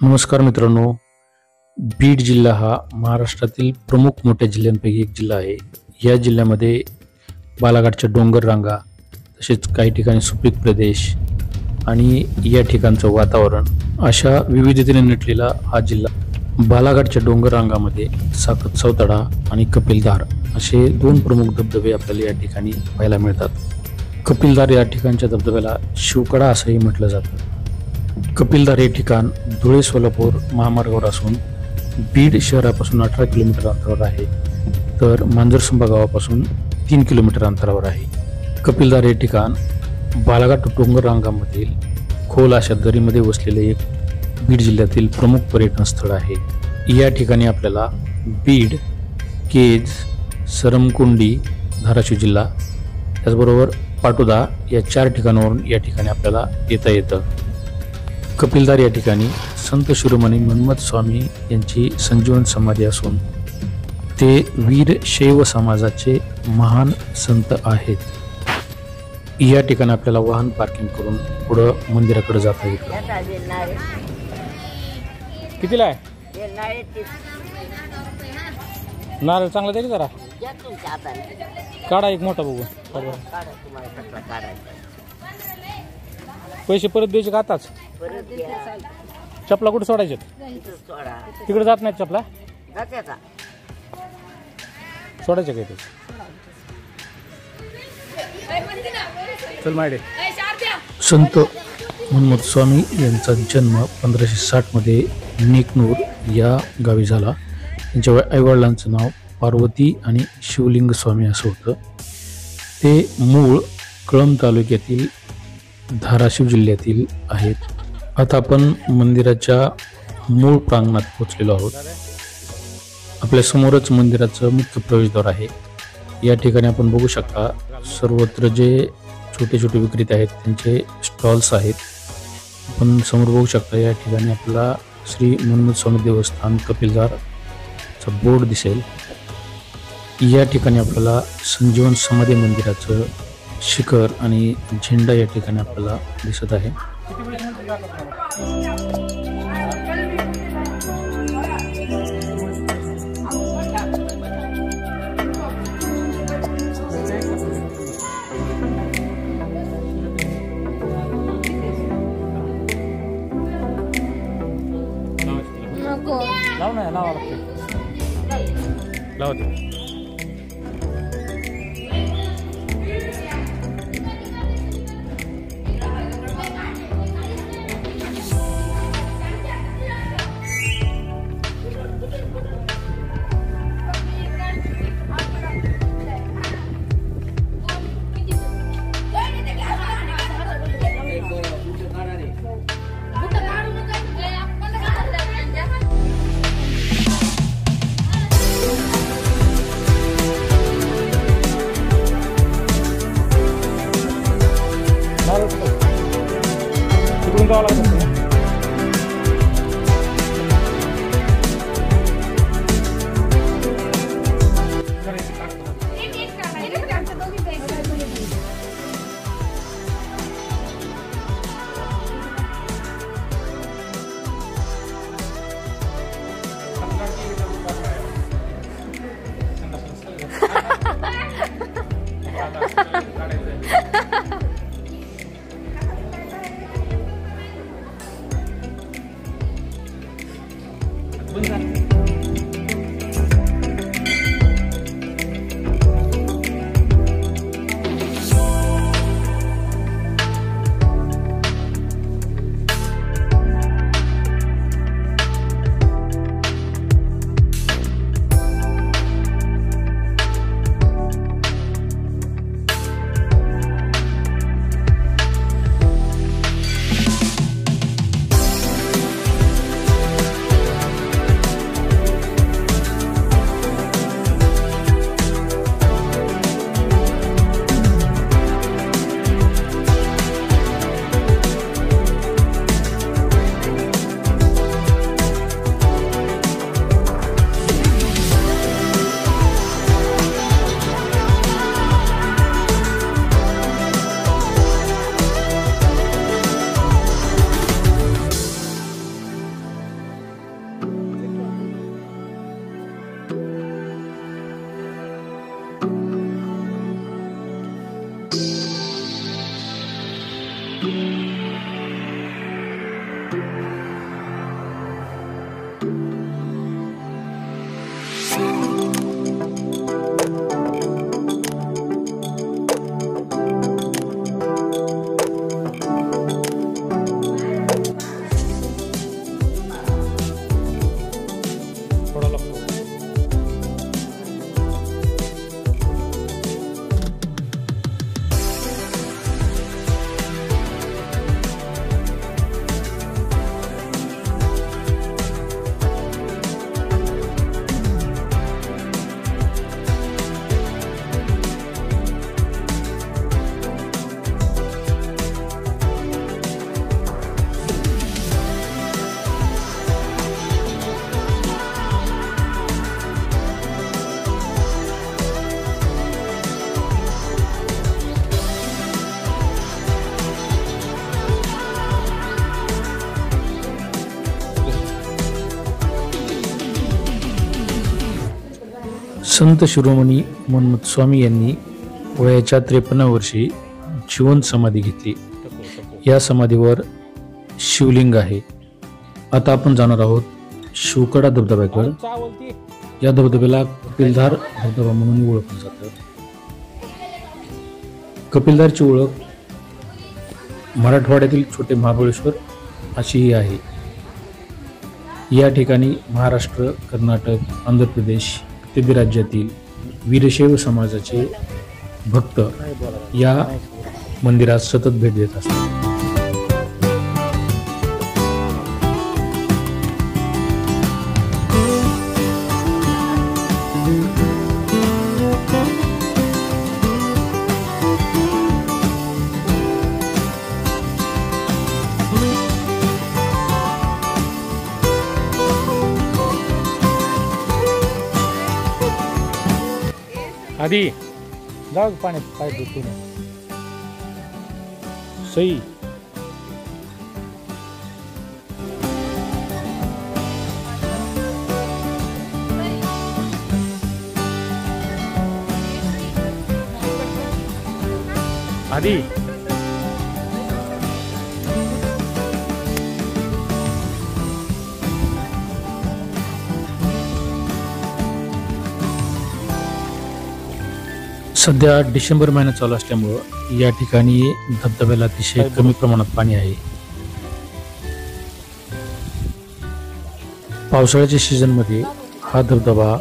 नमस्कार मित्रांनो, बीड जिल्हा हा महाराष्ट्रातील प्रमुख मोठ्या जिल्ह्यांपैकी एक जिल्हा आहे। या जिल्ह्यामध्ये बालाघाटच्या डोंगर रांगा, तसेच काही ठिकाणी सुपीक प्रदेश आणि या ठिकाणचं वातावरण अशा विविधतेने नटलेला हा जिल्हा। बालाघाटच्या डोंगर रांगामध्ये साकत चौतडा आणि कपिलधार असे दोन प्रमुख धबधबे आपल्याला या ठिकाणी पाहायला मिळतात। कपिलधार या ठिकाणच्या धबधब्याला शिवकडा असंही म्हटलं जातं। कपिलधार हे ठिकाण धुळे सोलापूर महामार्गावर असून बीड शहरापासून 18 किलोमीटर अंतरावर आहे, तर मांजरसुंबा गावापासून 3 किलोमीटर अंतरावर आहे। कपिलधार हे ठिकाण बालाघाट डोंगर रांगामधील खोल अशा दरीमध्ये वसलेले एक बीड जिल्ह्यातील प्रमुख पर्यटन स्थळ आहे। या ठिकाणी आपल्याला बीड, केज, सरमकुंडी, धाराशिव जिल्हा, त्याचबरोबर पाटोदा या 4 ठिकाणावरून या ठिकाणी आपल्याला येता येतं। कपिलधार या ठिकाणी संत शिरोमणी मन्मथ स्वामी यांची संजीवन समाधी असून ते वीर शैव समाजाचे महान संत आहेत। या ठिकाणी आपल्याला वाहन पार्किंग करून पुढं मंदिराकडे जाता येतं। कितीला आहे नारळ? चांगला द्यायचा जरा, काढा एक मोठा बघून। पैसे परत द्यायचे का आताच? चपला कुठे सोडायचे? तिकडे जात नाहीत चपला सोडायचे काय? चल मायडे। संत मन्मथ स्वामी यांचा जन्म 1560 मध्ये नेकनूर या गावी झाला। त्यांच्या आईवडिलांचं नाव पार्वती आणि शिवलिंग स्वामी असं होतं। ते मूळ कळंब तालुक्यातील धाराशिव जिल्ह्यातील आहेत। आता आपण मंदिराच्या मूळ प्रांगणात पोहोचलेलो आहोत। आपल्या समोरच मंदिराचं मुख्य प्रवेशद्वार आहे। या ठिकाणी आपण बघू शकता सर्वत्र जे छोटे छोटे विक्रेते आहेत त्यांचे स्टॉल्स आहेत। आपण समोर बघू शकता या ठिकाणी आपल्याला श्री मन्मथ स्वामी देवस्थान कपिलधारचा बोर्ड दिसेल। या ठिकाणी आपल्याला संजीवन समाधी मंदिराचं शिखर आणि झेंडा या ठिकाणी आपल्याला दिसत आहे। संत शिरोमणी मनमथ स्वामी यांनी वयाच्या 53 वर्षी जिवंत समाधी घेतली। या समाधीवर शिवलिंग आहे। आता आपण जाणार आहोत शिवकडा धबधब्याकडे। या धबधब्याला कपिलधार धबधबा म्हणून ओळखलं जातं। कपिलधारची ओळख मराठवाड्यातील छोटे महाबळेश्वर अशीही आहे। या ठिकाणी महाराष्ट्र, कर्नाटक, आंध्र प्रदेश इत्यादी राज्यातील वीरशैव समाजाचे भक्त या मंदिरात सतत भेट देत असतात। आधी जाऊ पाण्यात पाय धुतो सई। आधी सध्या डिसेंबर महिना चालू असल्यामुळं या ठिकाणी धबधब्याला अतिशय कमी प्रमाणात पाणी आहे। पावसाळ्याच्या सीझन मध्ये हा धबधबा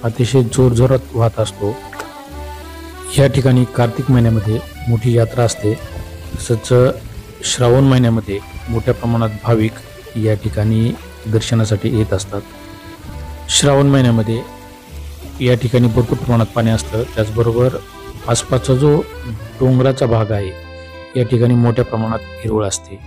अतिशय जोरजोरात वाहत असतो। या ठिकाणी कार्तिक महिन्यामध्ये मोठी यात्रा असते। तसंच श्रावण महिन्यामध्ये मोठ्या प्रमाणात भाविक या ठिकाणी दर्शनासाठी येत असतात। श्रावण महिन्यामध्ये या ठिकाणी भरपूर प्रमाणात पाणी असतं। त्याचबरोबर आसपासचा जो डोंगराचा भाग आहे या ठिकाणी मोठ्या प्रमाणात हिरवळ असते।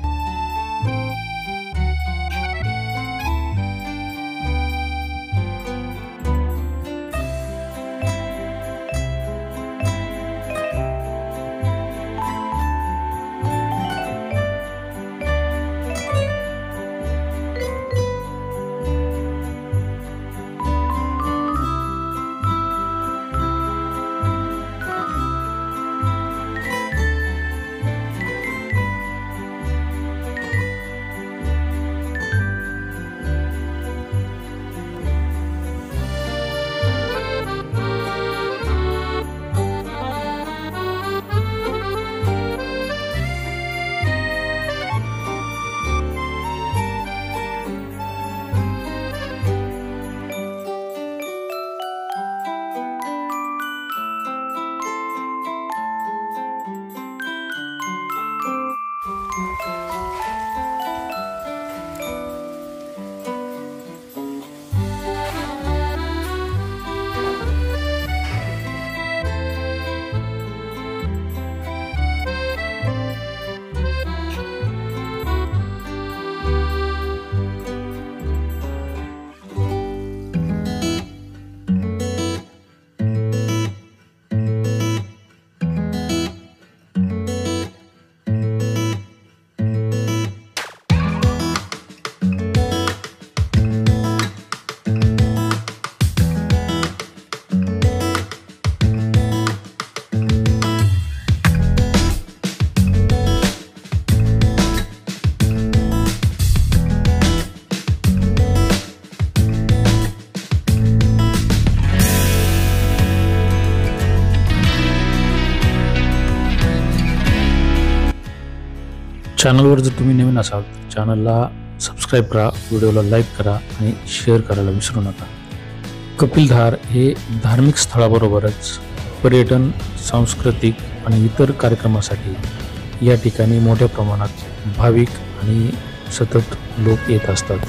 चॅनलवर जर तुम्ही नवीन असाल तर चॅनलला सबस्क्राईब करा, व्हिडिओला लाईक करा आणि शेअर करायला विसरू नका। कपिलधार हे धार्मिक स्थळाबरोबरच पर्यटन, सांस्कृतिक आणि इतर कार्यक्रमासाठी या ठिकाणी मोठ्या प्रमाणात भाविक आणि सतत लोक येत असतात।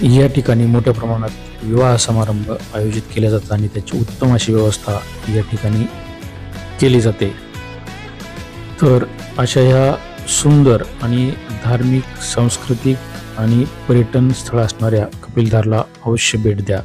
या ठिकाणी मोठ्या प्रमाणात विवाह समारंभ आयोजित केले जातात आणि त्याची उत्तम अशी व्यवस्था या ठिकाणी केली जाते। तर अशा ह्या सुंदर आणि धार्मिक, सांस्कृतिक आणि पर्यटन स्थळ असणाऱ्या कपिलधारला अवश्य भेट द्या।